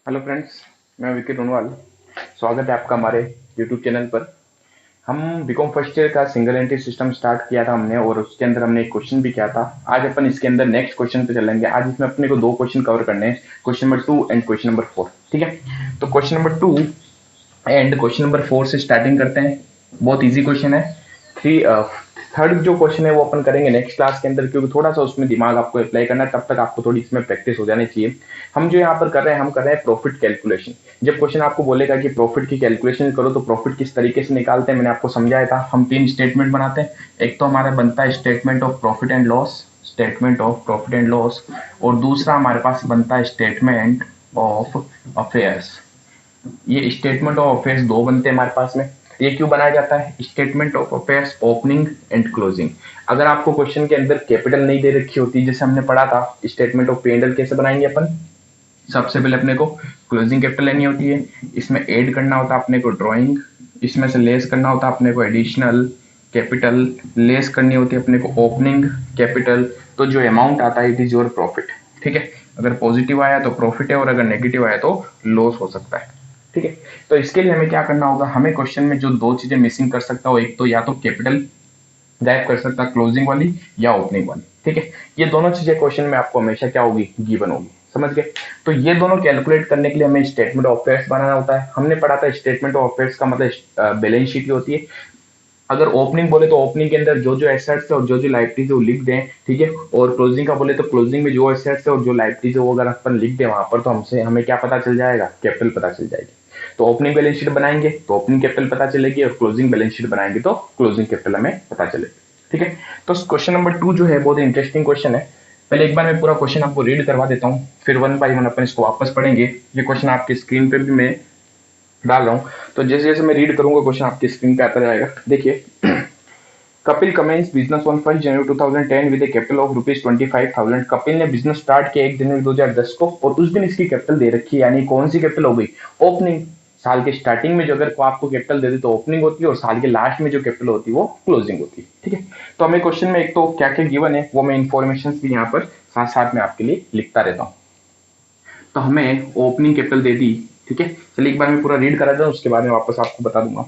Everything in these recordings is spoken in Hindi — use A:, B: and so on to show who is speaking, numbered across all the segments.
A: हेलो फ्रेंड्स, मैं विकी रोनवाल। स्वागत है आपका हमारे यूट्यूब चैनल पर। हम बीकॉम फर्स्ट ईयर का सिंगल एंट्री सिस्टम स्टार्ट किया था हमने, और उसके अंदर हमने एक क्वेश्चन भी किया था। आज अपन इसके अंदर नेक्स्ट क्वेश्चन पे चलेंगे। आज इसमें अपने को दो क्वेश्चन कवर करने हैं, question number 2 and question number 4। ठीक है, तो question number 2 and question number 4 से स्टार्टिंग करते हैं। बहुत इजी क्वेश्चन है। थ्री थर्ड जो क्वेश्चन है वो अपन करेंगे नेक्स्ट क्लास के अंदर, क्योंकि थोड़ा सा उसमें दिमाग आपको अप्लाई करना है, तब तक आपको थोड़ी इसमें प्रैक्टिस हो जानी चाहिए। हम जो यहाँ पर कर रहे हैं, हम कर रहे हैं प्रॉफिट कैलकुलेशन। जब क्वेश्चन आपको बोलेगा कि प्रॉफिट की कैलकुलेशन करो, तो प्रॉफिट किस तरीके से निकालते हैं मैंने आपको समझाया था। हम तीन स्टेटमेंट बनाते हैं। एक तो हमारा बनता है statement of profit and loss, statement of profit and loss, और दूसरा हमारे पास बनता है स्टेटमेंट ऑफ अफेयर्स। ये स्टेटमेंट ऑफ अफेयर्स दो बनते हैं हमारे पास में। ये क्यों बनाया जाता है? Statement of affairs opening and closing. अगर आपको क्वेश्चन के अंदर कैपिटल नहीं दे रखी होती, जैसे हमने पढ़ा था स्टेटमेंट ऑफ P&L कैसे बनाएंगे अपन। सबसे पहले अपने को क्लोजिंग कैपिटल लेनी होती है, इसमें ऐड करना होता है अपने को ड्राइंग, इसमें से लेस करना होता है अपने को एडिशनल कैपिटल, लेस करनी होती है अपने को ओपनिंग कैपिटल। तो जो अमाउंट आता है इट इज योर प्रॉफिट। ठीक है, अगर पॉजिटिव आया तो प्रॉफिट है, और अगर नेगेटिव आया तो लॉस हो सकता है। ठीक है, तो इसके लिए हमें क्या करना होगा, हमें क्वेश्चन में जो दो चीजें मिसिंग कर सकता हो, एक तो या तो कैपिटल गायब कर सकता क्लोजिंग वाली, या ओपनिंग वाली। ठीक है, ये दोनों चीजें क्वेश्चन में आपको हमेशा क्या होगी, गिवन होगी। समझ गए? तो ये दोनों कैलकुलेट करने के लिए हमें स्टेटमेंट ऑफ अफेयर्स बनाना होता है। हमने पढ़ा था स्टेटमेंट ऑफ अफेयर्स का मतलब बैलेंस शीट होती है। अगर ओपनिंग बोले तो ओपनिंग के अंदर जो जो एसेट्स है और जो जो लाइबिलिटीज है वो लिख दें। ठीक है, और क्लोजिंग का बोले तो क्लोजिंग में जो एसेट्स है और जो लाइबिलिटीज है वो अगर अपन लिख दें वहां पर, तो हमसे हमें क्या पता चल जाएगा, कैपिटल पता चल जाएगी। तो ओपनिंग बैलेंस शीट बनाएंगे तो ओपनिंग कैपिटल पता चलेगी, और क्लोजिंग बैलेंस शीट बनाएंगे तो क्लोजिंग कैपिटल हमें पता चलेगी। ठीक है, तो क्वेश्चन नंबर 2 जो है बहुत इंटरेस्टिंग क्वेश्चन है। पहले एक बार मैं पूरा क्वेश्चन आपको रीड करवा देता हूँ, फिर वन बाय वन अपन इसको वापस पढ़ेंगे। ये क्वेश्चन आपकी स्क्रीन पे भी मैं डाल रहा हूँ, तो जैसे जैसे मैं रीड करूंगा क्वेश्चन आपकी स्क्रीन पे आता जाएगा। देखिए, Kapil commenced business on 1 January 2010 with a capital of rupees 25,000। Kapil ने बिजनेस स्टार्ट किया 1 जनवरी 2010 को, और उस दिन इसकी कैपिटल दे रखी है, यानी कौन सी कैपिटल हो गई, ओपनिंग। साल के स्टार्टिंग में जो अगर को आपको कैपिटल दे दे तो ओपनिंग होती है, और साल के लास्ट में जो कैपिटल होती है वो क्लोजिंग होती है। ठीक है, तो हमें क्वेश्चन में एक तो क्या क्या गिवन है वो मैं इन्फॉर्मेशन भी यहाँ पर साथ साथ में आपके लिए लिखता रहता हूँ। तो हमें ओपनिंग कैपिटल दे दी। ठीक है, चलिए एक बार मैं पूरा रीड करा दूं, उसके बाद में वापस आपको बता दूंगा।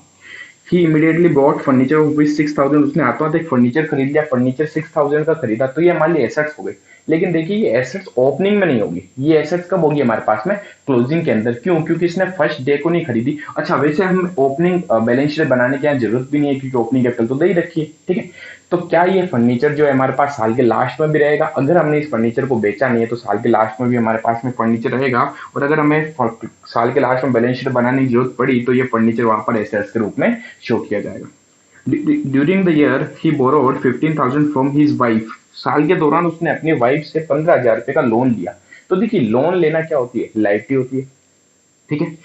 A: He immediately bought furniture of rupees 6,000। उसने हाथों हाथ एक फर्नीचर खरीद लिया, फर्नीचर 6,000 का खरीदा, तो ये हमारे लिए एसेट्स हो गए। लेकिन देखिए, ये एसेट्स ओपनिंग में नहीं होगी, ये एसेट्स कब होगी हमारे पास में, क्लोजिंग के अंदर। क्यों? क्योंकि इसने फर्स्ट डे को नहीं खरीदी। अच्छा, वैसे हम ओपनिंग बैलेंस शीट बनाने की यहाँ जरूरत भी नहीं है, क्योंकि ओपनिंग कैपिटल तो दे ही रखी है। ठीक है, तो क्या ये फर्नीचर जो है हमारे पास साल के लास्ट में भी रहेगा? अगर हमने इस फर्नीचर को बेचा नहीं है तो साल के लास्ट में भी हमारे पास में फर्नीचर रहेगा, और अगर हमें साल के लास्ट में बैलेंस शीट बनाने की जरूरत पड़ी तो ये फर्नीचर वहां पर एसेट्स के रूप में शो किया जाएगा। During the year he borrowed 15,000 from his wife. साल के दौरान उसने अपनी वाइफ से 15,000 रुपए का लोन लिया। तो देखिए, लोन लेना क्या होती है, लाइबिलिटी होती है। ठीक है,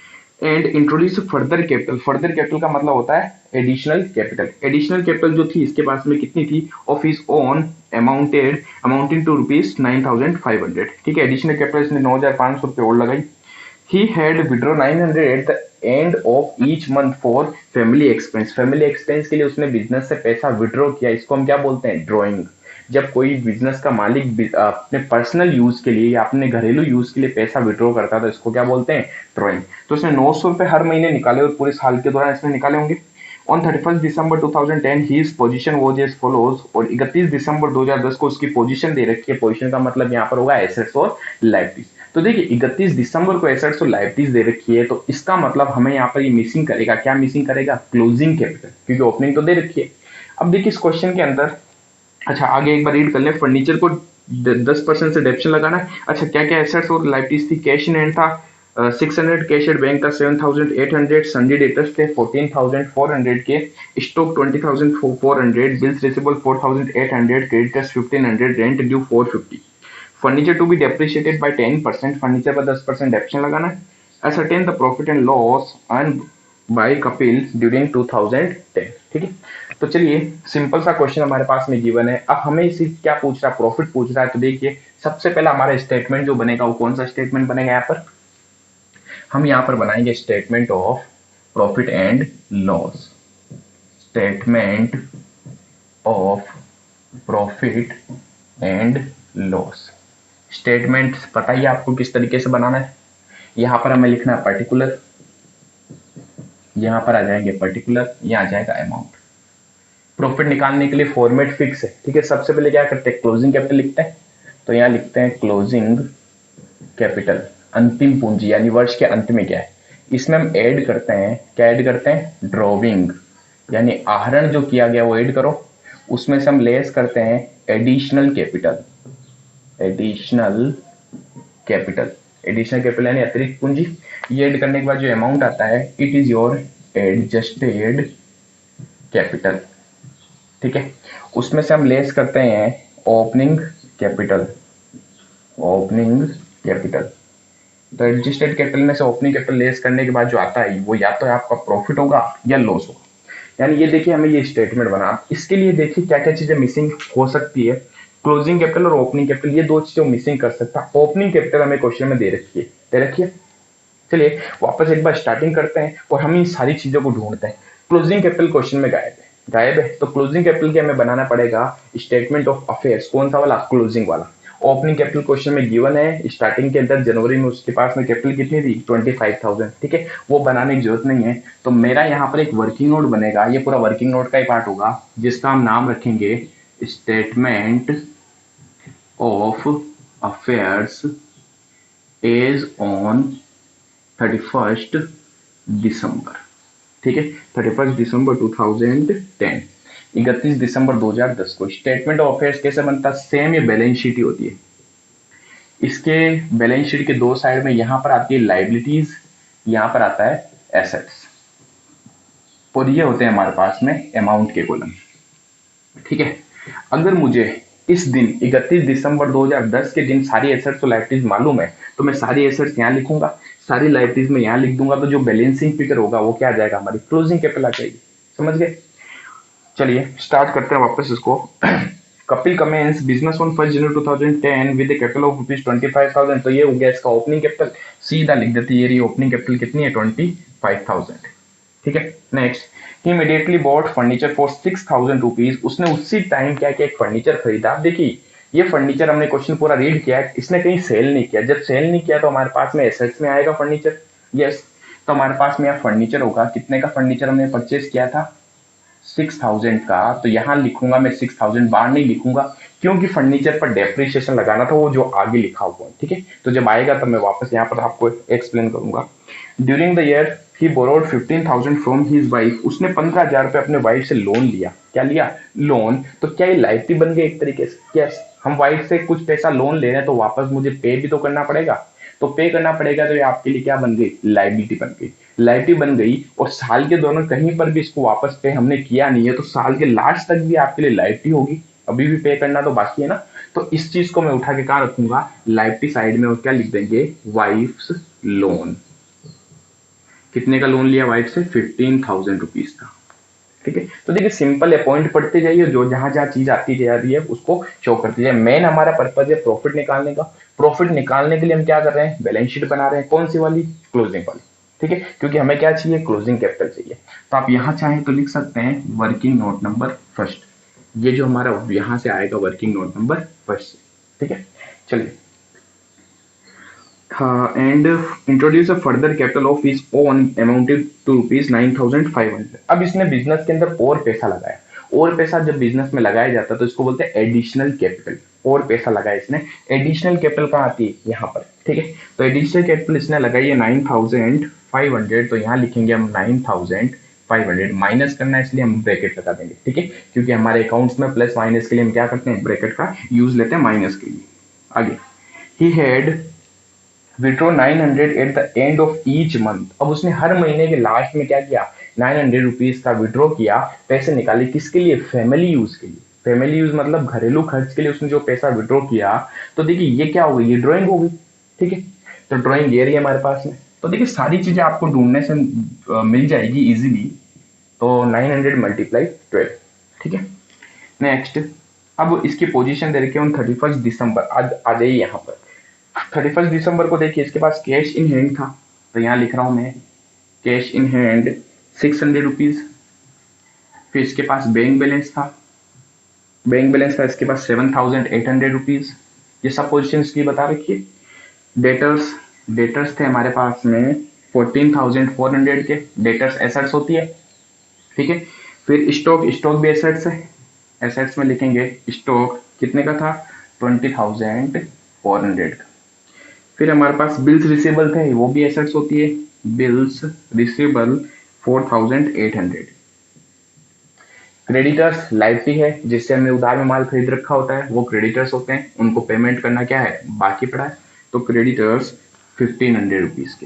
A: and introduce further capital. Further capital का मतलब होता है एडिशनल कैपिटल। एडिशनल कैपिटल जो थी इसके पास में कितनी थी, of his own amounting to rupees 9,500। ठीक है, एडिशनल कैपिटल इसने 9,500 रुपए और लगाई। He had withdrawn 900 at the end of each month for family expense। Family expense के लिए उसने बिजनेस से पैसा विड्रॉ किया। इसको हम क्या बोलते हैं, ड्रॉइंग। जब कोई बिजनेस का मालिक अपने पर्सनल यूज के लिए या अपने घरेलू यूज के लिए पैसा विड्रॉ करता है तो इसको क्या बोलते हैं, ड्रॉइंग। तो उसने 900 रुपए हर महीने निकाले, और पूरे साल के दौरान इसने निकाले होंगे। On 31 December 2010 his position was as follows. और 31 दिसंबर 2010 को उसकी पोजीशन दे रखी है। पोजीशन का मतलब यहाँ पर होगा एसेट्स और लाइबिलिटीज। तो देखिए, 31 दिसंबर को एसेट्स और लाइबिलिटीज दे रखी है, तो इसका मतलब हमें यहाँ पर ये मिसिंग करेगा, क्या मिसिंग करेगा, क्लोजिंग कैपिटल, क्योंकि ओपनिंग तो दे रखी है। अब देखिए इस क्वेश्चन के अंदर, अच्छा आगे एक बार रीड कर ले। फर्नीचर को 10% से डेप्शन लगाना है। अच्छा, क्या क्या एसेट्स और लाइबिलिटीज थी, कैश इन हैंड था 600, कैश एट बैंक का 7,800, सन्डी डेटर्स थे 14,400 के, stock 20,400, bills receivable 4,800, creditors 1,500, rent due 450। Furniture to be depreciated by 10%। Furniture पर 10% डेप्शन लगाना है। Ascertain the profit and loss earn by Kapil during 2010। ठीक है, तो चलिए सिंपल सा क्वेश्चन हमारे पास में गिवन है। अब हमें इसी क्या पूछ रहा है, प्रॉफिट पूछ रहा है। तो देखिए, सबसे पहला हमारा स्टेटमेंट जो बनेगा वो कौन सा स्टेटमेंट बनेगा, यहाँ पर हम यहाँ पर बनाएंगे statement of profit and loss. Statement of profit and loss. Statement पता ही आपको किस तरीके से बनाना है। यहाँ पर हमें लिखना है पर्टिकुलर, यहाँ पर आ जाएंगे पर्टिकुलर, यहाँ आ जाएगा अमाउंट। प्रॉफिट निकालने के लिए फॉर्मेट फिक्स है, ठीक है। सबसे पहले क्या करते हैं, क्लोजिंग कैपिटल लिखते हैं, तो यहाँ लिखते हैं क्लोजिंग कैपिटल, अंतिम पूंजी यानी वर्ष के अंत में क्या है। इसमें हम ऐड करते हैं, क्या ऐड करते हैं, ड्रॉविंग यानी आहरण जो किया गया वो ऐड करो। उसमें से हम लेस करते हैं additional capital, additional capital, additional capital यानी अतिरिक्त पूंजी। ये ऐड करने के बाद जो अमाउंट आता है, it is your adjusted capital, ठीक है। उसमें से हम लेस करते हैं ओपनिंग कैपिटल, ओपनिंग कैपिटल। तो एडजस्टेड कैपिटल में से ओपनिंग कैपिटल लेस करने के बाद जो आता है वो या तो आपका प्रॉफिट होगा या लॉस होगा। यानी ये देखिए हमें ये स्टेटमेंट बना, इसके लिए देखिए क्या क्या चीजें मिसिंग हो सकती है। क्लोजिंग कैपिटल और ओपनिंग कैपिटल ये दो चीजें मिसिंग कर सकता है। ओपनिंग कैपिटल हमें क्वेश्चन में दे रखी है, दे रखी है। चलिए वापस एक बार स्टार्टिंग करते हैं और हम इन सारी चीजों को ढूंढते हैं। क्लोजिंग कैपिटल क्वेश्चन में गायब है, गायब है, तो क्लोजिंग कैपिटल के हमें बनाना पड़ेगा स्टेटमेंट ऑफ अफेयर्स। कौन सा वाला, क्लोजिंग वाला। ओपनिंग कैपिटल क्वेश्चन में गिवन है, स्टार्टिंग के अंदर जनवरी में उसके पास में कैपिटल कितनी थी, 25,000, ठीक है। वो बनाने की जरूरत नहीं है। तो मेरा यहाँ पर एक वर्किंग नोट बनेगा, ये पूरा वर्किंग नोट का ही पार्ट होगा, जिसका हम नाम रखेंगे statement of affairs as on 31 December, ठीक है, 31 दिसंबर 2010, 31 दिसंबर 2010 को। स्टेटमेंट ऑफ अफेयर्स कैसे बनता है, सेम ये बैलेंस शीट ही होती है। इसके बैलेंस शीट के दो साइड में यहां पर आती है लाइबिलिटीज, यहां पर आता है एसेट्स, और ये होते हैं हमारे पास में अमाउंट के कॉलम, ठीक है। अगर मुझे इस दिन 31 दिसंबर 2010 के दिन सारी एसेट्स और लाइबिलिटीज मालूम है, तो मैं सारी एसेट्स यहां लिखूंगा, सारी लाइबिलिटीज में यहां लिख दूंगा, तो जो बैलेंसिंग फिगर होगा वो क्या आ जाएगा, हमारी क्लोजिंग कैपिटल आ जाएगी। समझ गए। चलिए स्टार्ट करते हैं वापस इसको। Kapil commence business on 1 January 2010 with capital of ₹25,000, तो ये हो गया इसका ओपनिंग कैपिटल। सीधा लिख देते, ये रही ओपनिंग कैपिटल कितनी है, 25,000, ठीक है। Next, he immediately bought furniture for ₹6,000, उसने उसी टाइम क्या किया, एक फर्नीचर खरीदा। देखिए ये फर्नीचर हमने क्वेश्चन पूरा रीड किया है, इसने कहीं सेल नहीं किया। जब सेल नहीं किया तो हमारे पास में एसेट्स में आएगा फर्नीचर, यस। तो हमारे पास में यहाँ फर्नीचर होगा, कितने का फर्नीचर हमने परचेज किया था, 6,000 का। तो यहां लिखूंगा मैं 6,000, बाहर नहीं लिखूंगा, क्योंकि फर्नीचर पर डेप्रिसिएशन लगाना था, वो जो आगे लिखा हुआ है, ठीक है। तो जब आएगा तब मैं वापस यहाँ पर आपको एक्सप्लेन करूंगा। During the year he borrowed 15,000 from his wife, उसने 15,000 रुपए अपने वाइफ से लोन लिया। क्या लिया, लोन। तो क्या ये लाइबिलिटी बन गई एक तरीके से, क्या हम वाइफ से कुछ पैसा लोन ले रहे हैं तो वापस मुझे पे भी तो करना पड़ेगा, तो पे करना पड़ेगा, तो ये आपके लिए क्या बन गई, लाइबिलिटी बन गई। लाइबिलिटी बन गई और साल के दौरान कहीं पर भी इसको वापस पे हमने किया नहीं है, तो साल के लास्ट तक भी आपके लिए लाइबिलिटी होगी, अभी भी पे करना तो बाकी है ना। तो इस चीज को मैं उठा के कहां रखूंगा, लाइबिलिटी साइड में, और क्या लिख देंगे, वाइफ्स लोन। कितने का लोन लिया वाइफ से, 15,000 रुपीज का, ठीक है। तो देखिए सिंपल है, पॉइंट पढ़ते जाइए, जो जहां जहां चीज आती जा रही है उसको शो करते जाइए। मेन हमारा पर्पज है प्रॉफिट निकालने का। प्रॉफिट निकालने के लिए हम क्या कर रहे हैं, बैलेंस शीट बना रहे हैं, कौन सी वाली, क्लोजिंग वाली, ठीक है। क्योंकि हमें क्या चाहिए, क्लोजिंग कैपिटल चाहिए। तो आप यहां चाहें तो लिख सकते हैं वर्किंग नोट नंबर फर्स्ट, ये जो हमारा यहां से आएगा वर्किंग नोट नंबर फर्स्ट, ठीक है। चलिए, and introduce a further capital of his own amounted to ₹9,500। अब इसने बिजनेस के अंदर और पैसा लगाया, और पैसा जब बिजनेस में लगाया जाता है तो इसको बोलते हैं एडिशनल कैपिटल। और पैसा लगाया इसने, एडिशनल कैपिटल कहाँ आती है, यहाँ पर, ठीक है। तो एडिशनल कैपिटल इसने लगाई है 9,500, तो यहाँ लिखेंगे हम 9,500, माइनस करना है इसलिए हम ब्रैकेट लगा देंगे, ठीक है। क्योंकि हमारे अकाउंट्स में प्लस माइनस के लिए हम क्या करते हैं, ब्रैकेट का यूज लेते हैं माइनस के लिए। आगे, ही had withdraw 900 at the end of each month. अब उसने हर महीने के लास्ट में क्या किया, 900 रुपीज का विड्रॉ किया, पैसे निकाले, किसके लिए, फैमिली यूज के लिए। फैमिली यूज मतलब घरेलू खर्च के लिए उसने जो पैसा विड्रॉ किया। तो देखिए ये क्या हो गई, ये ड्राइंग हो गई, ठीक है। तो ड्राइंग ये रही है हमारे पास में। तो देखिए सारी चीजें आपको ढूंढने से मिल जाएगी इजीली। तो 900 मल्टीप्लाई 12, ठीक है। नेक्स्ट, अब इसकी पोजीशन दे रखी है 31 दिसंबर। आज आ जाइए यहाँ पर 31 दिसंबर को, देखिए इसके पास कैश इन हैंड था, तो यहाँ लिख रहा हूं मैं कैश इन हैंड 600 रुपीज। फिर इसके पास बैंक बैलेंस था, बैंक बैलेंस था इसके पास 7,800 रुपीज। ये सब पोजिशन इसकी बता रखी है। डेटर्स डेटर्स थे हमारे पास में 14,400 के, डेटर्स एसेट्स होती है, ठीक है। फिर स्टॉक, स्टॉक भी एसेट्स है, एसेट्स में लिखेंगे स्टॉक कितने का था, 20,400 का। फिर हमारे पास बिल्स रिसीवेबल थे, वो भी एसेट्स होती है, बिल्स रिसीवेबल 4,800। क्रेडिटर्स लाइबिलिटी है, जिससे हमने उधार में माल खरीद रखा होता है, वो क्रेडिटर्स होते हैं, उनको पेमेंट करना क्या है, बाकी पड़ा है, तो क्रेडिटर्स 1,500 रुपीज के।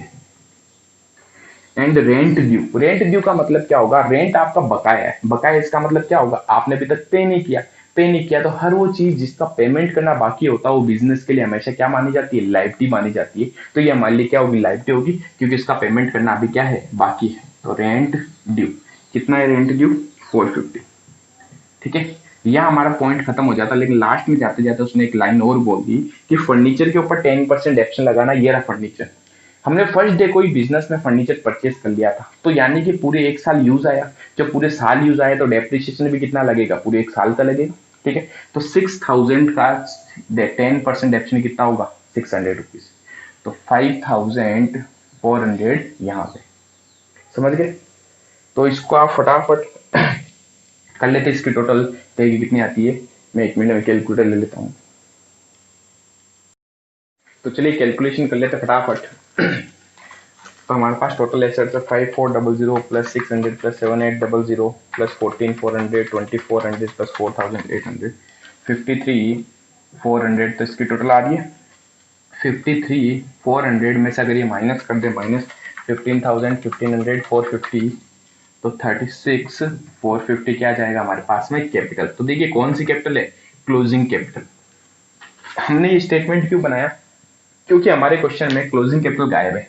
A: And rent due, rent due का मतलब क्या होगा, रेंट आपका बकाया है, बकाया इसका मतलब क्या होगा, आपने अभी तक पे नहीं किया, पे नहीं किया तो हर वो चीज जिसका पेमेंट करना बाकी होता है वो बिजनेस के लिए हमेशा क्या मानी जाती है, लाइबिलिटी मानी जाती है। तो ये हमारे लिए क्या होगी, लाइबिलिटी होगी, क्योंकि इसका पेमेंट करना अभी क्या है, बाकी है। तो रेंट ड्यू कितना है, रेंट ड्यू 450, ठीक है। यह हमारा पॉइंट खत्म हो जाता, लेकिन लास्ट में जाते जाते उसने एक लाइन और बोल दी कि फर्नीचर के ऊपर 10% एक्शन लगाना, ये रहा फर्नीचर। हमने फर्स्ट डे कोई बिजनेस में फर्नीचर परचेस कर लिया था, तो यानी कि पूरे एक साल यूज आया, जब पूरे साल यूज आया तो डेप्रिसिएशन भी कितना लगेगा, पूरे एक साल का लगेगा, ठीक है। तो 6,000 का 10% एक्शन कितना होगा, 600 रुपीज, तो 5,400 यहाँ पे, समझ गए। तो इसको आप फटाफट कर लेते, इसकी टोटल देखिए कितनी आती है। मैं 1 मिनट में कैलकुलेटर ले लेता हूँ, तो चलिए कैलकुलेशन कर लेते फटाफट। तो हमारे पास टोटल एसेट्स है 5,400 प्लस 600 प्लस 7,800 प्लस 14,400 2,400 प्लस 4,800 53,400, तो इसकी टोटल आ रही है 53,400 में से अगर ये माइनस कर दे, माइनस 15,000 1,500 450, तो 36,450 क्या जाएगा हमारे पास में, कैपिटल। तो देखिए कौन सी कैपिटल है, क्लोजिंग कैपिटल। हमने ये स्टेटमेंट क्यों बनाया, क्योंकि हमारे क्वेश्चन में क्लोजिंग कैपिटल गायब है,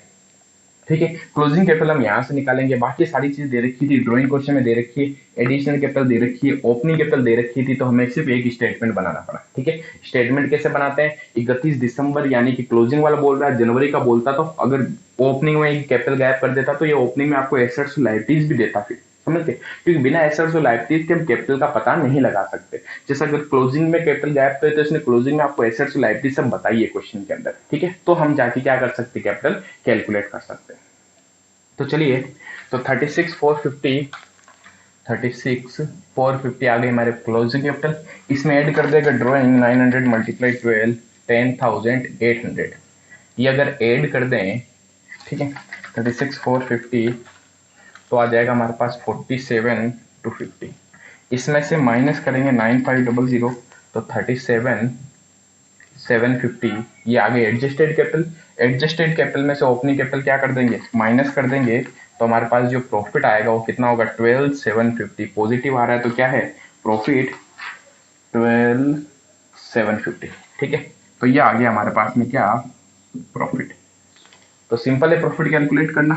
A: ठीक है। क्लोजिंग कैपिटल हम यहाँ से निकालेंगे, बाकी सारी चीज दे रखी थी, ड्राइंग क्वेश्चन में दे रखी है, एडिशनल कैपिटल दे रखी है, ओपनिंग कैपिटल दे रखी थी, तो हमें सिर्फ एक स्टेटमेंट बनाना पड़ा, ठीक है। स्टेटमेंट कैसे बनाते हैं, 31 दिसंबर यानी कि क्लोजिंग वाला बोल रहा है, जनवरी का बोलता तो अगर ओपनिंग में कैपिटल गायब कर देता तो ये ओपनिंग में आपको एसेट्स लायबिलिटीज भी देता, फिर समझ गए, क्योंकि बिना एसेट्स और लायबिलिटीज के हम कैपिटल का पता नहीं लगा सकते। जैसे अगर क्लोजिंग में कैपिटल गायब करे तो इसने क्लोजिंग में आपको एसेट्स और लायबिलिटीज सब बताइए क्वेश्चन के अंदर, ठीक है। तो हम जाके क्या कर सकते, कैपिटल कैलकुलेट कर सकते हैं। तो चलिए, तो 36,450 आ गई हमारे क्लोजिंग कैपिटल। इसमें ऐड कर देगा ड्रॉइंग 900 मल्टीप्लाई 12 10,800, ये अगर ऐड कर दें, ठीक है, 36,450 तो आ जाएगा हमारे पास 47,250। इसमें से माइनस करेंगे 9,500 तो 37,750, ये आ गई एडजस्टेड कैपिटल। एडजस्टेड कैपिटल में से ओपनिंग कैपिटल क्या कर देंगे, माइनस कर देंगे, तो हमारे पास जो प्रॉफिट आएगा वो कितना होगा, 12,750। पॉजिटिव आ रहा है तो क्या है, प्रॉफिट 12,750, ठीक है। तो ये आ गया हमारे पास में क्या, प्रॉफिट। तो सिंपल है प्रॉफिट कैलकुलेट करना,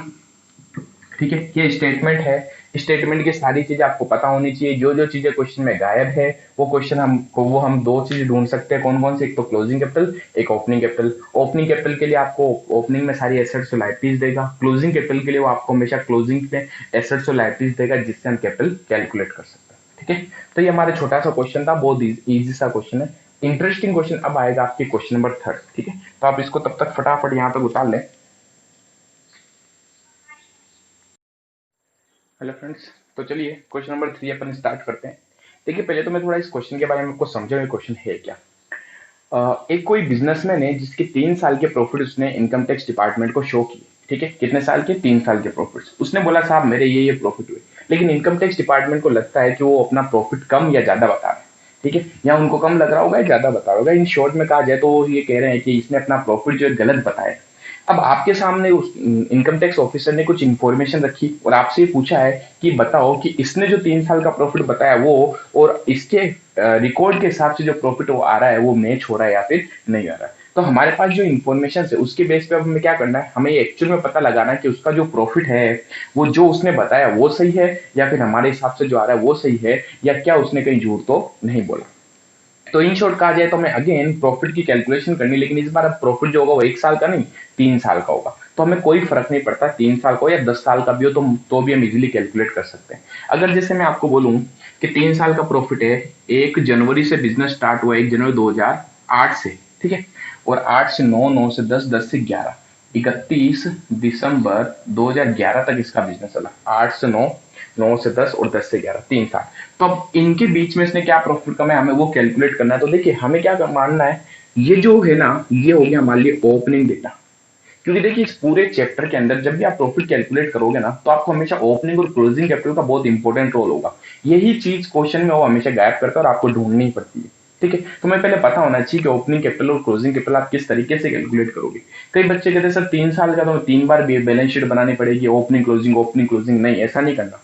A: ठीक है। ये स्टेटमेंट है, स्टेटमेंट की सारी चीजें आपको पता होनी चाहिए, जो जो चीजें क्वेश्चन में गायब है वो क्वेश्चन हम दो चीज ढूंढ सकते हैं, कौन कौन सी, एक तो क्लोजिंग कैपिटल, एक ओपनिंग कैपिटल। ओपनिंग कैपिटल के लिए आपको ओपनिंग में सारी एसेट्स और लायबिलिटीज देगा, क्लोजिंग कैपिटल के लिए वो आपको हमेशा क्लोजिंग में एसेट्स और लायबिलिटीज देगा, जिससे हम कैपिटल कैलकुलेट कर सकते हैं, ठीक है। तो ये हमारा छोटा सा क्वेश्चन था, बहुत ईजी सा क्वेश्चन है। इंटरेस्टिंग क्वेश्चन अब आएगा आपके क्वेश्चन नंबर 3, ठीक है। तो आप इसको तब तक फटाफट यहाँ तक उतार लें। हेलो फ्रेंड्स, तो चलिए क्वेश्चन नंबर 3 अपन स्टार्ट करते हैं। देखिए पहले तो मैं थोड़ा इस क्वेश्चन के बारे में आपको समझाऊं, क्वेश्चन है क्या। एक कोई बिजनेसमैन है जिसके 3 साल के प्रॉफिट उसने इनकम टैक्स डिपार्टमेंट को शो किए, ठीक है। कितने साल के, 3 साल के प्रॉफिट। उसने बोला साहब मेरे ये प्रॉफिट हुए, लेकिन इनकम टैक्स डिपार्टमेंट को लगता है कि वो अपना प्रॉफिट कम या ज्यादा बता रहे हैं, ठीक है। या उनको कम लग रहा होगा या ज्यादा बता रहा होगा, इन शॉर्ट में कहा जाए तो वो ये कह रहे हैं कि इसने अपना प्रॉफिट जो है गलत बताया। अब आपके सामने उस इनकम टैक्स ऑफिसर ने कुछ इंफॉर्मेशन रखी और आपसे पूछा है कि बताओ कि इसने जो 3 साल का प्रॉफिट बताया वो और इसके रिकॉर्ड के हिसाब से जो प्रॉफिट वो आ रहा है वो मैच हो रहा है या फिर नहीं आ रहा है। तो हमारे पास जो इन्फॉर्मेशन है उसके बेस पे अब हमें क्या करना है, हमें एक्चुअल में पता लगाना है कि उसका जो प्रॉफिट है वो जो उसने बताया वो सही है या फिर हमारे हिसाब से जो आ रहा है वो सही है, या क्या उसने कहीं झूठ तो नहीं बोला। तो इन शॉर्ट कहा जाए तो हमें अगेन प्रॉफिट की कैलकुलेशन करनी, लेकिन इस बार अब प्रॉफिट जो होगा वो 1 साल का नहीं 3 साल का होगा। तो हमें कोई फर्क नहीं पड़ता 3 साल का हो या 10 साल का भी हो, तो भी हम इजीली कैलकुलेट कर सकते हैं। अगर जैसे मैं आपको बोलूं कि 3 साल का प्रॉफिट है, 1 जनवरी से बिजनेस स्टार्ट हुआ 1 जनवरी 2008 से, ठीक है, और 8 से 9, 9 से 10, 10 से 11, 31 दिसंबर 2011 तक इसका बिजनेस चला। 8 से 9, 9 से 10 और 10 से 11, 3 साल। तो अब इनके बीच में इसने क्या प्रॉफिट कमाया हमें वो कैलकुलेट करना है। तो देखिए हमें क्या मानना है, ये जो है ना ये हो गया हमारे लिए ओपनिंग डेटा। क्योंकि देखिए इस पूरे चैप्टर के अंदर जब भी आप प्रॉफिट कैलकुलेट करोगे ना तो आपको हमेशा ओपनिंग और क्लोजिंग कैपिटल का बहुत इंपॉर्टेंट रोल होगा। यही चीज क्वेश्चन में वो हमेशा गायब करता है और आपको ढूंढनी ही पड़ती है। ठीक है, तो मैं पहले पता होना चाहिए कि ओपनिंग कैपिटल और क्लोजिंग कैपिटल आप किस तरीके से कैलकुलेट करोगे। कई बच्चे कहते हैं सर 3 साल का तो 3 बार बैलेंस शीट बनानी पड़ेगी, ओपनिंग क्लोजिंग। नहीं, ऐसा नहीं करना।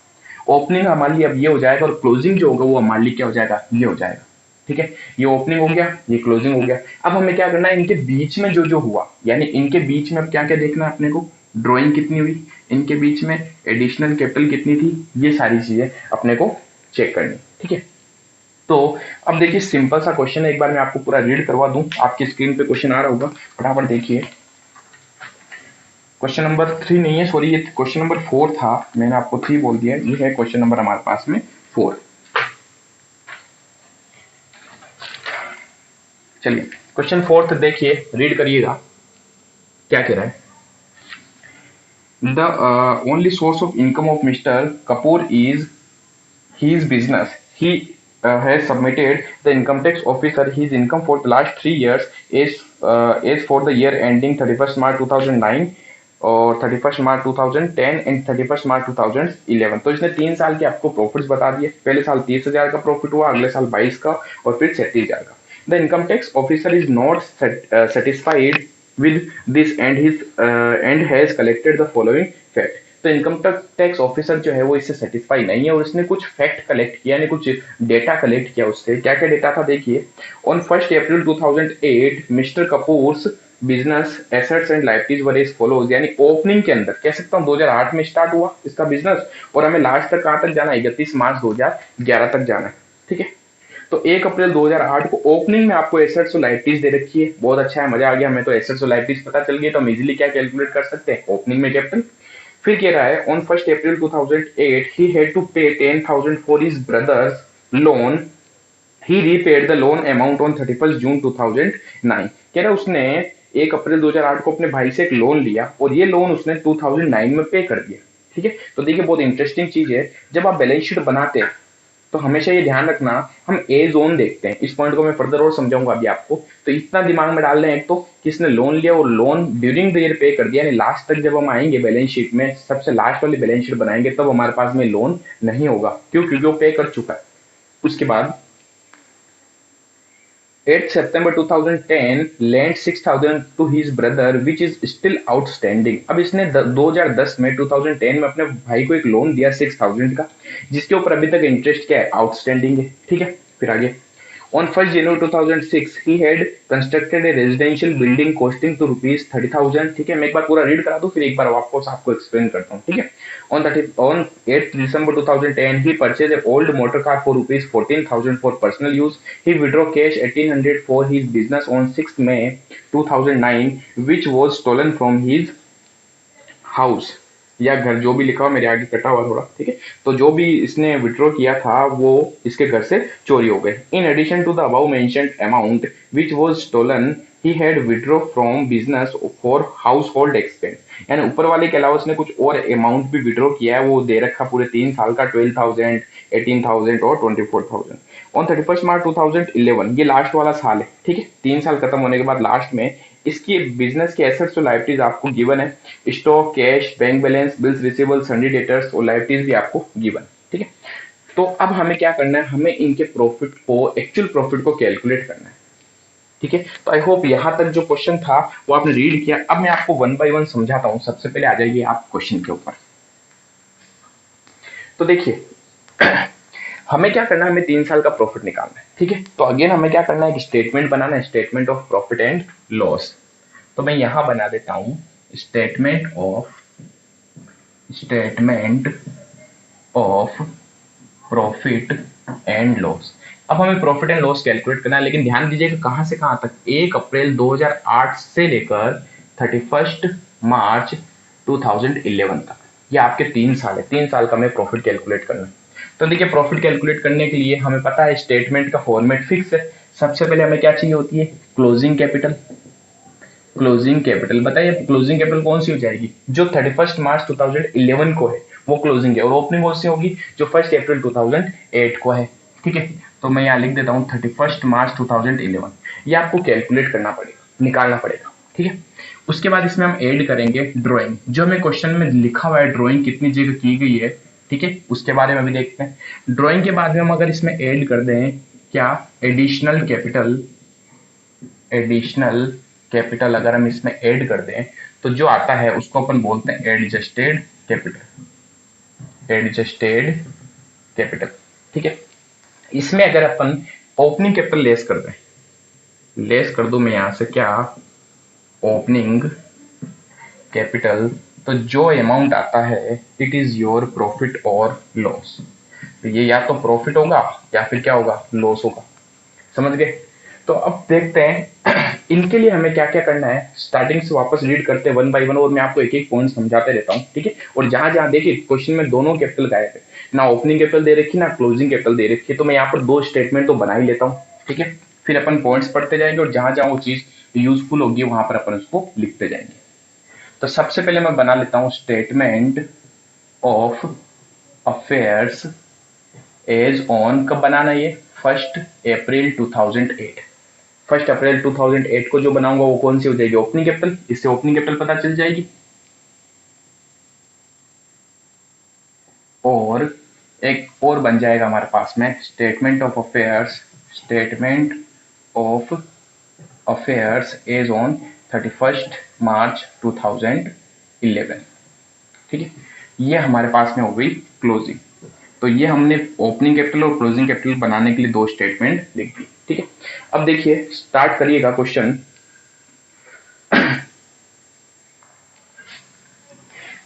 A: ओपनिंग हमारे लिए अब ये हो जाएगा और क्लोजिंग जो होगा वो हमारे लिए क्या हो जाएगा, ये हो जाएगा। ठीक है, ये ओपनिंग हो गया, ये क्लोजिंग हो गया। अब हमें क्या करना है, इनके बीच में जो जो हुआ, यानी इनके बीच में अब क्या क्या देखना है अपने को, ड्रॉइंग कितनी हुई, इनके बीच में एडिशनल कैपिटल कितनी थी, ये सारी चीजें अपने को चेक करनी। ठीक है, तो अब देखिए सिंपल सा क्वेश्चन है, एक बार मैं आपको पूरा रीड करवा दूं। आपकी स्क्रीन पे क्वेश्चन आ रहा होगा, फटाफट देखिए। क्वेश्चन नंबर 3 नहीं है, सॉरी, ये क्वेश्चन नंबर 4 था, मैंने आपको 3 बोल दिया। ये है क्वेश्चन नंबर हमारे पास में 4। चलिए क्वेश्चन 4 देखिए, रीड करिएगा क्या कह रहा है। The only source of income of Mister Kapoor is his business. He has submitted the income tax officer his income for the last 3 years as for the year ending 31st March 2009 और 31st March 2010 and 31st March 2011। तो इसने 3 साल के आपको प्रॉफिट्स बता दिए। पहले साल 30,000 का प्रॉफिट हुआ, अगले साल 22 का और फिर 37,000 का। The income tax officer is not satisfied with this and has collected the following fact। तो इनकम टैक्स ऑफिसर जो है वो इससे सेटिस्फाई नहीं है और इसने कुछ फैक्ट कलेक्ट किया, यानी कुछ डेटा कलेक्ट किया उससे। क्या क्या डेटा था देखिए। On 1 April 2008 Mister Kapoor's business assets and liabilities were as follows. यानी ओपनिंग के अंदर कह सकता हूँ 2008 में स्टार्ट हुआ इसका बिजनेस और हमें लास्ट तक कहां तक जाना है, 31 मार्च 2011 तक जाना है। ठीक है, तो 1 अप्रैल 2008 को ओपनिंग में आपको एसेट्स और लाइबिलिटीज दे रखी है। बहुत अच्छा है, मजा आ गया, हमें तो एसेट्स और लाइबिलिटीज पता चल गई तो हम इजीली क्या कैलकुलेट कर सकते हैं, ओपनिंग में कैपिटल। फिर कह रहा है on 1 April 2008 he had to pay 10,000 for his brother's loan. He repaid the loan amount on 31 June 2009। कह रहा है उसने 1 अप्रैल 2008 को अपने भाई से एक लोन लिया और ये लोन उसने 2009 में पे कर दिया। ठीक है, तो देखिए बहुत इंटरेस्टिंग चीज है, जब आप बैलेंस शीट बनाते हैं तो हमेशा ये ध्यान रखना हम ए जोन देखते हैं। इस पॉइंट को मैं फर्दर और समझाऊंगा अभी आपको। तो इतना दिमाग में डाल रहे हैं, एक तो किसने लोन लिया और लोन ड्यूरिंग द ईयर पे कर दिया, यानी लास्ट तक जब हम आएंगे बैलेंस शीट में, सबसे लास्ट वाली बैलेंस शीट बनाएंगे तब हमारे पास में लोन नहीं होगा। क्यों? क्योंकि वो पे कर चुका है। उसके बाद 8 September 2010 lent 6,000 to his brother which is still outstanding। अब इसने 2010 में 2010 में अपने भाई को एक लोन दिया 6,000 का, जिसके ऊपर अभी तक इंटरेस्ट क्या है, आउटस्टैंडिंग है। ठीक है, फिर आगे on 1 January 2006 he had constructed a residential building costing to rupees 30,000। ठीक है, मैं एक बार पूरा रीड करा दूं फिर एक बार वापस आपको एक्सप्लेन करता हूँ। ठीक है, on 8th December 2010 he purchased an old motor car for rupees 14,000 for personal use। he withdrew cash 1,800 for his business on 6th May 2009 which was stolen from his house या घर, जो भी लिखा हो, मेरे आगे कटा हुआ थोड़ा। ठीक है, तो जो भी इसने विड्रॉ किया था वो इसके घर से चोरी हो गए। In addition to the above mentioned amount which was stolen he had withdraw from business for household expense. यानी ऊपर वाले के अलावा उसने कुछ और अमाउंट भी विड्रॉ किया है, वो दे रखा पूरे 3 साल का, 12,000, 18,000 और 24,000। ऑन 31 मार्च 2011, ये लास्ट वाला साल है। ठीक है, 3 साल खत्म होने के बाद लास्ट में इसकी बिजनेस के एसेट्स और लाइबिलिटीज आपको गिवन है, stock, cash, bank balance, bills receivable, सन्डी debtors और लाइबिलिटीज भी आपको गिवन। ठीक है, तो अब हमें क्या करना है, हमें इनके प्रॉफिट को, एक्चुअल प्रॉफिट को कैलकुलेट करना है। ठीक है, तो आई होप यहां तक जो क्वेश्चन था वो आपने रीड किया। अब मैं आपको वन बाय वन समझाता हूं। सबसे पहले आ जाइए आप क्वेश्चन के ऊपर। तो देखिए हमें क्या करना है, हमें 3 साल का प्रॉफिट निकालना है। ठीक है, तो अगेन हमें क्या करना है, एक स्टेटमेंट बनाना है, statement of profit and loss. तो मैं यहां बना देता हूं statement of profit and loss. अब हमें प्रॉफिट एंड लॉस कैलकुलेट करना है, लेकिन ध्यान दीजिए कि कहां से कहां तक, 1 अप्रैल 2008 से लेकर 31 मार्च 2011 तक। ये आपके 3 साल है, 3 साल का हमें प्रॉफिट कैलकुलेट करना है। तो देखिए प्रॉफिट कैलकुलेट करने के लिए हमें पता है स्टेटमेंट का फॉर्मेट फिक्स है। सबसे पहले हमें क्या चाहिए होती है, क्लोजिंग कैपिटल। क्लोजिंग कैपिटल, बताइए क्लोजिंग कैपिटल कौन सी हो जाएगी, जो 31 मार्च 2011 को है वो क्लोजिंग है, और ओपनिंग कौन सी होगी, जो 1 अप्रैल 2008 को है। ठीक है, तो मैं यहाँ लिख देता हूँ 31 मार्च 2011। ये आपको कैलकुलेट करना पड़ेगा, निकालना पड़ेगा। ठीक है, उसके बाद इसमें हम ऐड करेंगे ड्रॉइंग, जो हमें क्वेश्चन में लिखा हुआ है ड्रॉइंग कितनी जगह की गई है। ठीक है, उसके बारे में भी देखते हैं। ड्रॉइंग के बाद में हम अगर इसमें ऐड कर दें क्या, एडिशनल कैपिटल, एडिशनल कैपिटल अगर हम इसमें ऐड कर दें तो जो आता है उसको अपन बोलते हैं एडजस्टेड कैपिटल, एडजस्टेड कैपिटल। ठीक है, इसमें अगर अपन ओपनिंग कैपिटल लेस कर दें, लेस कर दो मैं यहां से क्या, ओपनिंग कैपिटल, तो जो अमाउंट आता है इट इज योर प्रॉफिट और लॉस। तो ये या तो प्रॉफिट होगा या फिर क्या होगा, लॉस होगा। समझ गए। तो अब देखते हैं इनके लिए हमें क्या क्या करना है, स्टार्टिंग से वापस रीड करते हैं वन बाय वन, और मैं आपको एक एक पॉइंट समझाते रहता हूँ। ठीक है, और जहां जहां देखिए क्वेश्चन में दोनों कैपिटल गायब है, ना ओपनिंग कैपिटल दे रखी ना क्लोजिंग कैपिटल दे रखी है, तो मैं यहाँ पर दो स्टेटमेंट तो बना ही लेता हूँ। ठीक है, फिर अपन पॉइंट्स पढ़ते जाएंगे और जहां जहां वो चीज यूजफुल होगी वहां पर अपन उसको लिखते जाएंगे। तो सबसे पहले मैं बना लेता हूं statement of affairs as on, कब बनाना ये, 1 अप्रैल 2008। 1 अप्रैल 2008 को जो बनाऊंगा वो कौन सी हो जाएगी, ओपनिंग कैपिटल, इससे ओपनिंग कैपिटल पता चल जाएगी। और एक और बन जाएगा हमारे पास में statement of affairs, statement of affairs as on 31 March 2011। ठीक है, ये हमारे पास में हो गई क्लोजिंग। तो ये हमने ओपनिंग कैपिटल और क्लोजिंग कैपिटल बनाने के लिए दो स्टेटमेंट लिख दी। ठीक है, अब देखिए स्टार्ट करिएगा क्वेश्चन।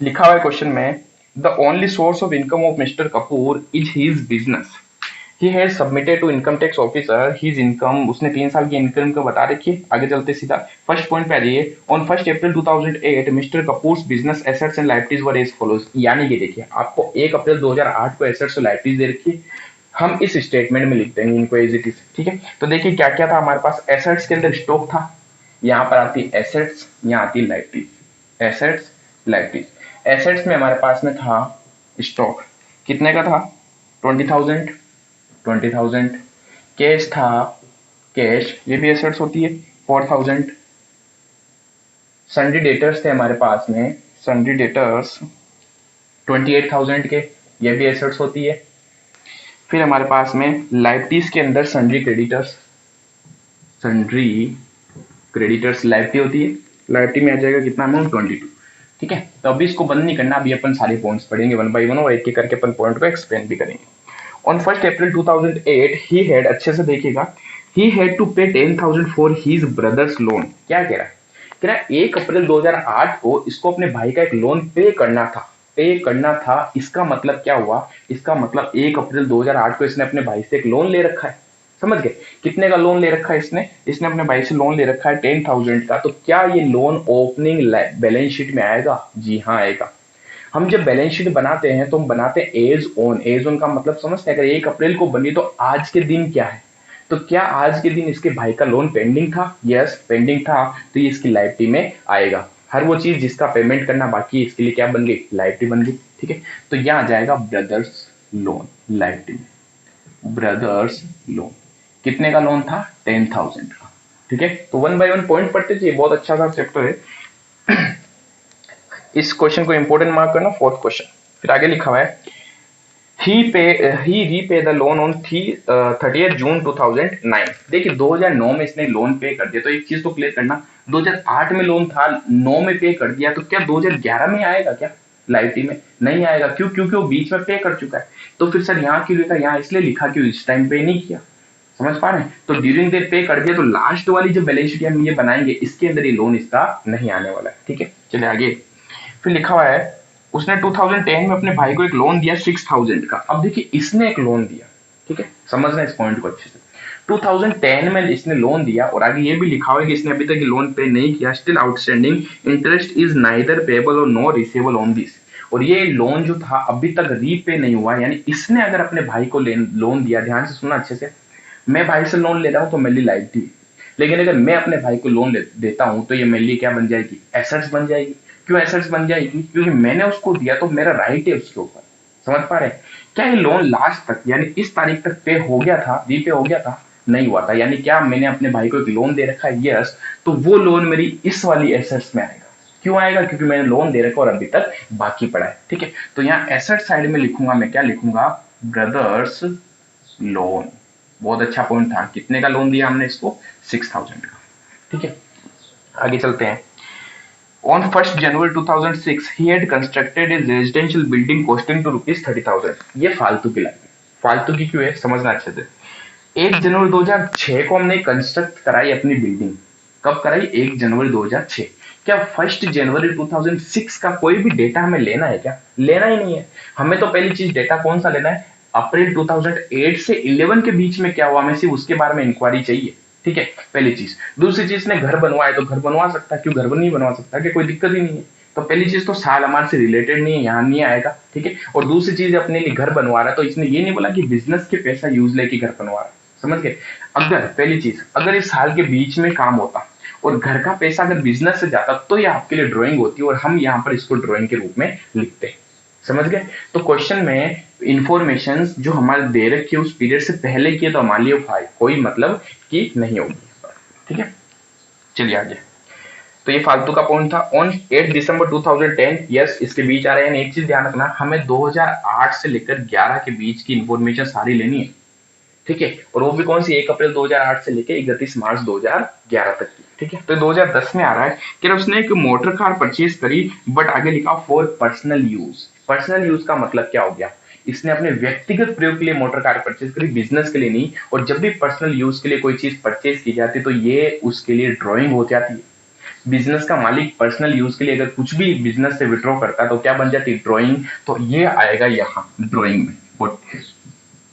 A: लिखा हुआ है क्वेश्चन में, the only source of income of Mister Kapoor is his business, he has submitted to income tax officer his income, उसने 3 साल की इनकम को बता रखी है। आगे चलते सीधा फर्स्ट पॉइंट पे आ जाइए, on 1 April 2008 Mister Kapoor's business assets and liabilities were as follows. यानी कि देखिए आपको 1 अप्रैल 2008 को एसेट्स और लायबिलिटीज दे रखी है, हम इस स्टेटमेंट में लिख देंगे इनको एज इट इज। ठीक है, तो देखिए क्या क्या था हमारे पास, एसेट्स के अंदर स्टॉक था, यहाँ पर आती एसेट्स, यहाँ आती लायबिलिटीज, एसेट्स लायबिलिटीज। एसेट्स में हमारे पास में था स्टॉक, कितने का था, 20,000, 20,000। कैश था, कैश ये भी एसेट्स होती है 4,000। सन्ड्री डेटर्स थे हमारे पास में, सन्ड्री डेटर्स 28,000 के, ये भी एसेट्स होती है। फिर हमारे पास में लायबिलिटीज के अंदर sundry creditors, sundry creditors liability होती है, लायबिलिटी में आ जाएगा कितना अमाउंट, 22। ठीक है, तो अभी इसको बंद नहीं करना, अभी अपन सारे पॉइंट्स पढ़ेंगे वन बाय वन और एक एक करके अपन पॉइंट को एक्सप्लेन भी करेंगे। ऑन 1 अप्रैल 2008 ही हैड, अच्छे से देखिएगा, ही had to pay 10,000 for his brother's loan. क्या कह रहा है, कह रहा है 1 अप्रैल 2008 को इसको अपने भाई का एक लोन पे करना था, पे करना था। इसका मतलब क्या हुआ, इसका मतलब 1 अप्रैल 2008 को इसने अपने भाई से एक लोन ले रखा है। समझ गए, कितने का लोन ले रखा है इसने, इसने अपने भाई से लोन ले रखा है 10,000 का। तो क्या ये लोन ओपनिंग बैलेंस शीट में आएगा, जी हाँ आएगा। हम जब बैलेंस शीट बनाते हैं तो हम बनाते हैं एज ऑन, एज ऑन का मतलब समझते हैं, अगर 1 अप्रैल को बनी तो आज के दिन क्या है, तो क्या आज के दिन इसके भाई का लोन पेंडिंग था, यस पेंडिंग था, तो ये इसकी लायबिलिटी में आएगा। हर वो चीज जिसका पेमेंट करना बाकी है इसके लिए क्या बन गई, लायबिलिटी बन गई। ठीक है, तो यहां जाएगा ब्रदर्स लोन, लायबिलिटी में ब्रदर्स लोन। कितने का लोन था, 10,000 का। ठीक है, तो वन बाय वन पॉइंट पढ़ते थे, बहुत अच्छा सा चैप्टर है। इस क्वेश्चन को इंपोर्टेंट मार्क करना, फोर्थ क्वेश्चन। फिर आगे लिखा हुआ है, ही रीपे द लोन ऑन 30 जून 2009। देखिए 2009 में इसने लोन पे कर दिया, तो एक चीज तो क्लियर करना, 2008 में लोन था, 9 में पे कर दिया, तो क्या 2011 में आएगा क्या लायबिलिटी में, नहीं आएगा। क्यों, क्योंकि वो बीच में पे कर चुका है। तो फिर सर यहाँ क्यों लिखा, यहाँ इसलिए लिखा कि इस टाइम पे नहीं किया, समझ पा रहे हैं। तो ड्यूरिंग द पे कर दिया, तो लास्ट वाली जो बैलेंस शीट हम ये बनाएंगे इसके अंदर ये लोन इसका नहीं आने वाला है। ठीक है, चलिए आगे। फिर लिखा हुआ है, उसने 2010 में अपने भाई को एक लोन दिया 6,000 का। अब देखिए इसने एक लोन दिया, ठीक है, समझना इस पॉइंट को अच्छे से। 2010 में इसने लोन दिया, और आगे ये भी लिखा हुआ है कि इसने अभी तक लोन पे नहीं किया, still outstanding interest is neither payable और नो रिसेबल ऑन दिस। और ये लोन जो था अभी तक रीपे नहीं हुआ, यानी इसने अगर अपने भाई को लोन दिया, ध्यान से सुनना अच्छे से, मैं भाई से लोन ले रहा हूं तो मेरी लायबिलिटी, लेकिन अगर मैं अपने भाई को लोन देता हूं तो ये मेरे लिए क्या बन जाएगी, एसेट्स बन जाएगी। क्यों एसेट्स बन जाएगी, क्योंकि मैंने उसको दिया तो मेरा राइट है उसके ऊपर। समझ पा रहे हैं? क्या ये लोन लास्ट तक यानी इस तारीख तक पे हो गया था, रीपे हो गया था? नहीं हुआ था। यानी क्या मैंने अपने भाई को एक लोन दे रखा है, यस, तो वो लोन मेरी इस वाली एसेट्स में आएगा। क्यों आएगा, क्योंकि मैंने लोन दे रखा और अभी तक बाकी पड़ा है। ठीक है, तो यहाँ एसेट साइड में लिखूंगा मैं, क्या लिखूंगा, ब्रदर्स लोन। बहुत अच्छा पॉइंट था। कितने का लोन दिया हमने इसको, 6000 का। ठीक है, आगे चलते हैं। On 1st January 2006, he had constructed a residential building costing to rupees 30,000। ये फालतू की लगी। फालतू की क्यों है, समझना अच्छे से। 1 जनवरी 2006 को हमने कंस्ट्रक्ट कराई अपनी बिल्डिंग। कब कराई, 1 जनवरी 2006। क्या 1 जनवरी 2006 का कोई भी डेटा हमें लेना है क्या? लेना ही नहीं है। हमें तो पहली चीज डेटा कौन सा लेना है, अप्रैल 2008 से 11 के बीच में क्या हुआ, हमें सिर्फ उसके बारे में इंक्वायरी चाहिए। ठीक है, पहली चीज। दूसरी चीज ने घर बनवाया तो घर बनवा सकता है, क्यों घर नहीं बनवा सकता, कि कोई दिक्कत ही नहीं है। तो पहली चीज तो साल हमारे से रिलेटेड नहीं है, यहाँ नहीं आएगा। ठीक है, और दूसरी चीज अपने लिए घर बनवा रहा है तो इसने ये नहीं बोला कि बिजनेस के पैसा यूज लेके घर बनवा रहा है। समझ गए? अगर पहली चीज, अगर इस साल के बीच में काम होता और घर का पैसा अगर बिजनेस से जाता तो ये आपके लिए ड्राइंग होती और हम यहाँ पर इसको ड्राइंग के रूप में लिखते हैं। समझ गए? तो क्वेश्चन में इंफॉर्मेशन जो हमारे दे रखी है उस पीरियड से पहले की है तो हमारे लिए कोई मतलब की नहीं होगी। ठीक है, चलिए आगे। तो ये फालतू का पॉइंट था। ऑन 8 दिसंबर 2010, यस, इसके बीच आ रहे हैं। एक चीज ध्यान रखना, हमें 2008 से लेकर 11 के बीच की इंफॉर्मेशन सारी लेनी है। ठीक है, और वो भी कौन सी, 1 अप्रैल 2008 से लेकर 31 मार्च 2011 तक की। ठीक है, तो 2010 में आ रहा है कि उसने एक मोटर कार परचेज करी, बट आगे लिखा for personal use. Personal use का मतलब क्या हो गया, इसने अपने व्यक्तिगत प्रयोग के लिए मोटर कार परचेज करी, बिजनेस के लिए नहीं। और जब भी पर्सनल यूज के लिए कोई चीज परचेज की जाती है तो ये उसके लिए ड्रॉइंग हो जाती है। बिजनेस का मालिक पर्सनल यूज के लिए अगर कुछ भी बिजनेस से विड्रॉ करता है तो क्या बन जाती है, ड्रॉइंग। तो ये आएगा यहाँ ड्रॉइंग में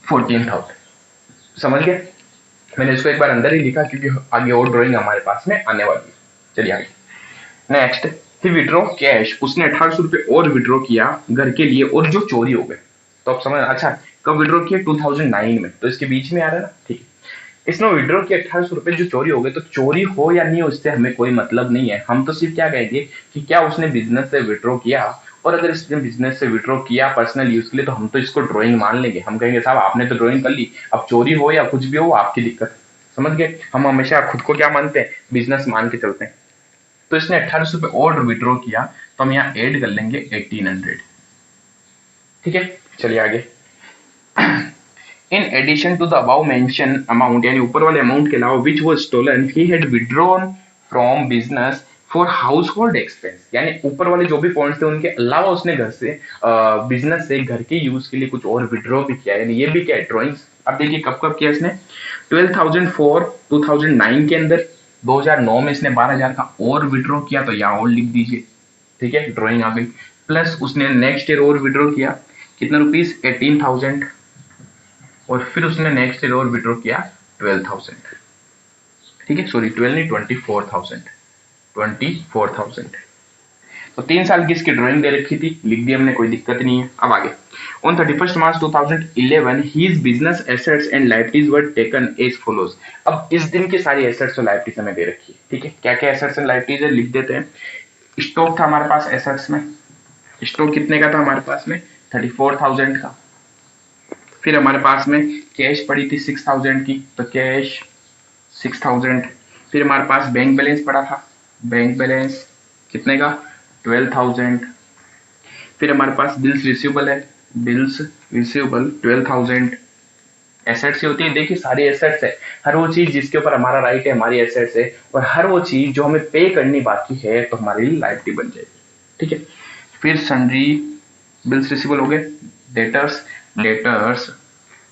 A: 14,000। समझ गए? मैंने इसको एक बार अंदर ही लिखा क्योंकि आगे और ड्राइंग हमारे पास में आने वाली है। चलिए आगे। नेक्स्ट, ही विड्रॉ कैश। उसने 1800 रुपए और विड्रॉ किया घर के लिए और जो चोरी हो गए। तो आप समझ, अच्छा कब विड्रॉ किया, 2009 में, तो इसके बीच में आ रहा है ना। ठीक है, इसने विड्रॉ किया 1800 रुपए जो चोरी हो गए। तो चोरी हो या नहीं हो इससे हमें कोई मतलब नहीं है। हम तो सिर्फ क्या कहेंगे कि क्या उसने बिजनेस से विड्रॉ किया, और अगर इसने बिजनेस से विड्रॉ किया पर्सनल यूज के लिए तो हम तो इसको ड्राइंग मान लेंगे। हम कहेंगे साहब आपने तो ड्राइंग कर ली, अब चोरी हो या कुछ भी हो आपकी दिक्कत। समझ गए? हम हमेशा खुद को क्या मानते हैं, बिजनेस मान के चलते हैं। तो इसने 1800 रुपए और विड्रॉ किया तो हम यहाँ ऐड कर लेंगे 1800। ठीक है, चलिए आगे। In addition to the above mention amount, यानी ऊपर वाले अमाउंट के अलावा which was stolen, he had withdrawn from business for household expense. यानी ऊपर वाले जो भी पॉइंट्स थे उनके अलावा उसने घर से बिजनेस से घर के यूज के लिए कुछ और विड्रॉ भी किया। यानी ये भी क्या है, ड्रॉइंग्स। अब देखिए कब कब किया इसने, 12,000 फॉर 2009 के अंदर, 2009 में इसने 12,000 का और विड्रॉ किया तो यहाँ और लिख दीजिए। ठीक है, ड्रॉइंग आ गई। प्लस उसने नेक्स्ट ईयर और विड्रॉ किया, कितना रुपीज, 18,000। और फिर उसने नेक्स्ट ईयर और विड्रॉ किया 12,000। ठीक है, सॉरी 12 नहीं, 24,000। 24,000। तो 3 साल की इसकी ड्राइंग दे रखी थी, लिख दी हमने, कोई दिक्कत नहीं है। अब आगे। On 31 March 2011 his business assets and liabilities were taken as follows. अब इस दिन की सारी एसेट्स और लाइबिलिटीज हमें दे रखी है। ठीक है, क्या क्या एसेट्स एंड लाइबिलिटीज है लिख देते हैं। स्टॉक था हमारे पास एसेट्स में, स्टॉक कितने का था हमारे पास में, 34,000 का। फिर हमारे पास में कैश पड़ी थी 6,000 की, तो कैश 6,000। फिर हमारे पास बैंक बैलेंस पड़ा था, बैंक बैलेंस कितने का, 12,000। फिर हमारे पास बिल्स रिसीवेबल है, बिल्स रिसीवेबल 12,000। एसेट्स होती है, देखिए सारी एसेट्स है। हर वो चीज जिसके ऊपर हमारा राइट है हमारी एसेट्स है, और हर वो चीज जो हमें पे करनी बाकी है तो हमारे लिए लायबिलिटी बन जाएगी। ठीक है, फिर सन्ड्री बिल्स रिसीवेबल हो गए। डेटर्स,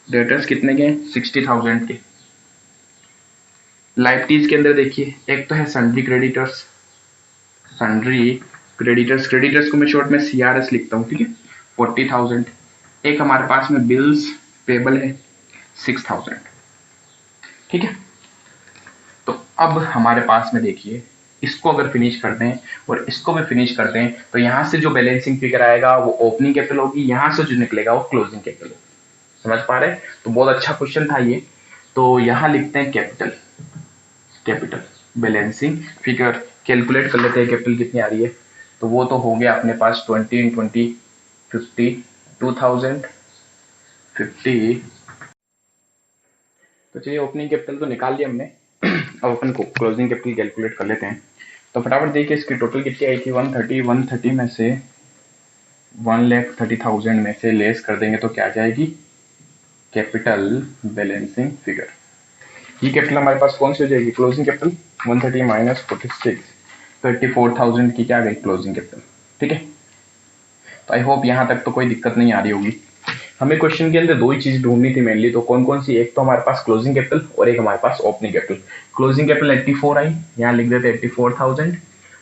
A: डेटर्स कितने के, 60,000 के। लाइबिलिटीज के अंदर देखिए एक तो है सन्ड्री क्रेडिटर्स, क्रेडिटर्स को मैं शॉर्ट में सीआरएस लिखता हूँ। ठीक है, 40,000। एक हमारे पास में बिल्स पेबल है 6,000। ठीक है, तो अब हमारे पास में देखिए इसको अगर फिनिश कर दें और इसको भी फिनिश कर दें तो यहां से जो बैलेंसिंग फिगर आएगा वो ओपनिंग कैपिटल होगी, यहां से जो निकलेगा वो क्लोजिंग कैपिटल होगी। समझ पा रहे हैं? तो बहुत अच्छा क्वेश्चन था ये। तो यहां लिखते हैं capital. Capital balancing figure calculate कर लेते हैं कैपिटल कितनी आ रही है। तो वो तो हो गया अपने पास 20 × 20 50 2050। तो चलिए ओपनिंग कैपिटल तो निकाल लिया हमने। अब अपन को क्लोजिंग कैपिटल कैलकुलेट कर लेते हैं। तो फटाफट देखिए इसकी टोटल कितनी आई थी 130 में से 1,30,000 में से लेस कर देंगे तो क्या आ जाएगी कैपिटल बैलेंसिंग फिगर। ये कैपिटल हमारे पास कौन सी हो जाएगी क्लोजिंग कैपिटल 130 माइनस 46 तो 84,000 की क्या गई क्लोजिंग कैपिटल। ठीक है, तो आई होप यहाँ तक तो कोई दिक्कत नहीं आ रही होगी। हमें क्वेश्चन के अंदर दो ही चीज ढूंढनी थी मेनली, तो कौन कौन सी, एक तो हमारे पास क्लोजिंग कैपिटल और एक हमारे पास ओपनिंग कैपिटल। क्लोजिंग कैपिटल 84 आई, यहाँ लिख देते 84,000,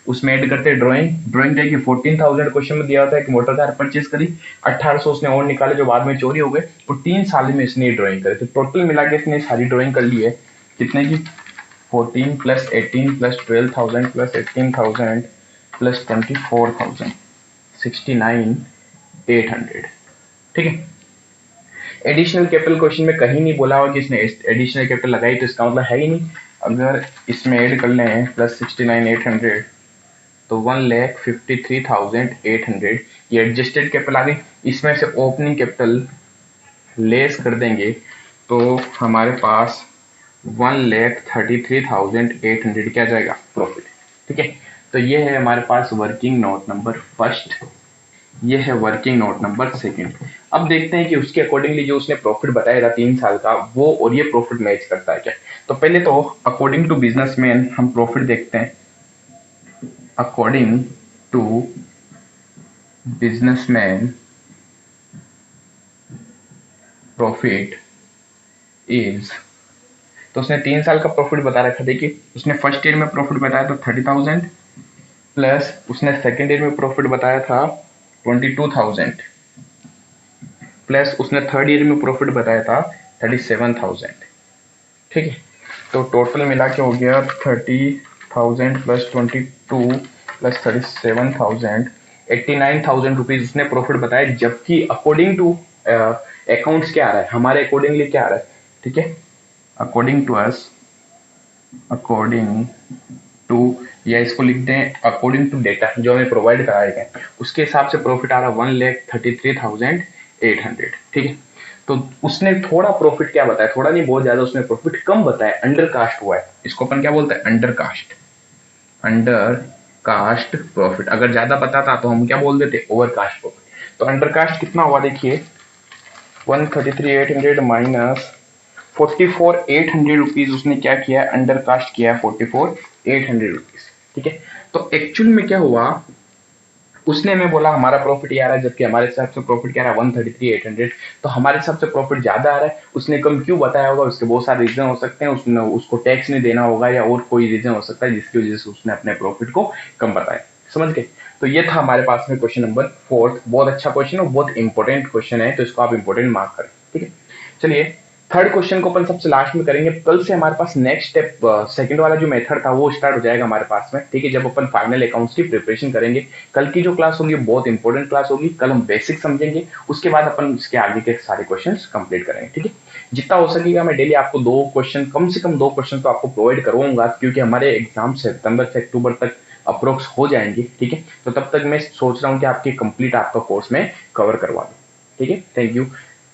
A: उसमें ऐड करते ड्राइंग जाएगी 14,000 क्वेश्चन में दिया होता है कि मोटर कार परचेज करी, 1800 उसने और निकाले जो बाद में चोरी हो गए, और 3 साल में इसने ड्राइंग करे, तो टोटल मिला के इसने सारी ड्राइंग कर ली है कितने की 14 + 18 + 12,000 + 18,000 + 24,000 69,800। ठीक है, एडिशनल कैपिटल क्वेश्चन में कहीं नहीं बोला हुआ कि इसने एडिशनल कैपिटल लगाई, तो इसका मतलब है ही नहीं। अगर इसमें ऐड कर लें प्लस 69,800 तो 1,53,800 ये एडजस्टेड कैपिटल आ गई। इसमें से ओपनिंग कैपिटल लेस कर देंगे तो हमारे पास 1,33,800 क्या जाएगा प्रॉफिट। ठीक है, तो ये है हमारे पास वर्किंग नोट नंबर फर्स्ट, ये है वर्किंग नोट नंबर सेकंड। अब देखते हैं कि उसके अकॉर्डिंगली जो उसने प्रॉफिट बताया था 3 साल का वो और ये प्रॉफिट मैच करता है क्या। तो पहले तो अकॉर्डिंग टू बिजनेसमैन हम प्रॉफिट देखते हैं। According to businessman profit is, तो उसने 3 साल का प्रॉफिट बता रखा। देखिए उसने फर्स्ट ईयर में प्रॉफिट बताया था 30,000 प्लस उसने सेकेंड ईयर में प्रॉफिट बताया था 22,000 प्लस उसने थर्ड ईयर में प्रॉफिट बताया था 37,000। ठीक है, तो टोटल मिला के हो गया 30,000 + 22 + 37,000 89,000 रुपीज उसने प्रॉफिट बताया, जबकि अकॉर्डिंग टू अकाउंट्स क्या आ रहा है हमारे अकॉर्डिंगली क्या आ रहा है। ठीक है, according to us, according to, या इसको लिख दें अकॉर्डिंग टू डेटा जो हमें प्रोवाइड कराया गया उसके हिसाब से प्रॉफिट आ रहा है 1,33,800। ठीक है, तो उसने थोड़ा प्रॉफिट क्या बताया, थोड़ा नहीं बहुत ज्यादा उसने प्रॉफिट कम बताया, अंडर कास्ट हुआ है। इसको अपन क्या बोलते हैं undercast, undercast profit. अगर ज्यादा बताता तो हम क्या बोल देते ओवर कास्ट प्रॉफिट। तो अंडर कास्ट कितना हुआ देखिए 133,800 माइनस 44,800 रुपीज उसने क्या किया है अंडर कास्ट किया है 44,800 रुपीज। ठीक है, तो एक्चुअल में क्या हुआ उसने हमें बोला हमारा प्रॉफिट ये आ रहा है, जबकि हमारे हिसाब से प्रॉफिट क्या आ रहा है 133,800, तो हमारे हिसाब से प्रॉफिट ज्यादा आ रहा है। उसने कम क्यों बताया होगा, उसके बहुत सारे रीजन हो सकते हैं, उसने उसको टैक्स नहीं देना होगा या और कोई रीजन हो सकता है जिसकी वजह से उसने अपने प्रॉफिट को कम बताया। समझ गए, तो ये था हमारे पास में क्वेश्चन नंबर 4। बहुत अच्छा क्वेश्चन और बहुत इंपॉर्टेंट क्वेश्चन है, तो इसको आप इंपॉर्टेंट मार्क करें। ठीक है, चलिए थर्ड क्वेश्चन को अपन सबसे लास्ट में करेंगे। कल से हमारे पास नेक्स्ट स्टेप सेकंड वाला जो मेथड था वो स्टार्ट हो जाएगा हमारे पास में। ठीक है, जब अपन फाइनल अकाउंट्स की प्रिपरेशन करेंगे। कल की जो क्लास होगी बहुत इंपॉर्टेंट क्लास होगी। कल हम बेसिक समझेंगे, उसके बाद अपन इसके आगे के सारे क्वेश्चंस कंप्लीट करेंगे। ठीक है, जितना हो सकेगा मैं डेली आपको 2 क्वेश्चन, कम से कम 2 क्वेश्चन तो आपको प्रोवाइड करवाऊंगा, क्योंकि हमारे एग्जाम सितंबर से अक्टूबर तक अप्रोक्स हो जाएंगे। ठीक है, तो तब तक मैं सोच रहा हूँ कि आपकी कंप्लीट आपका कोर्स में कवर करवा दूं। ठीक है, थैंक यू।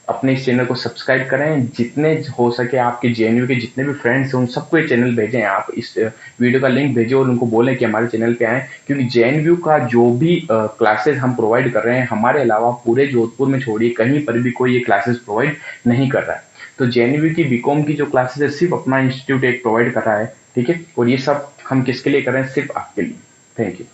A: अपने इस चैनल को सब्सक्राइब करें, जितने हो सके आपके जेएनयू के जितने भी फ्रेंड्स हैं उन सबको ये चैनल भेजें। आप इस वीडियो का लिंक भेजें और उनको बोलें कि हमारे चैनल पे आएं, क्योंकि जेएनयू का जो भी क्लासेस हम प्रोवाइड कर रहे हैं हमारे अलावा पूरे जोधपुर में छोड़िए कहीं पर भी कोई ये क्लासेस प्रोवाइड नहीं कर रहा है। तो जेएनयू की बीकॉम की जो क्लासेस है सिर्फ अपना इंस्टीट्यूट एक प्रोवाइड कर रहा है। ठीक है, और ये सब हम किसके लिए कर रहे हैं, सिर्फ आपके लिए। Thank you.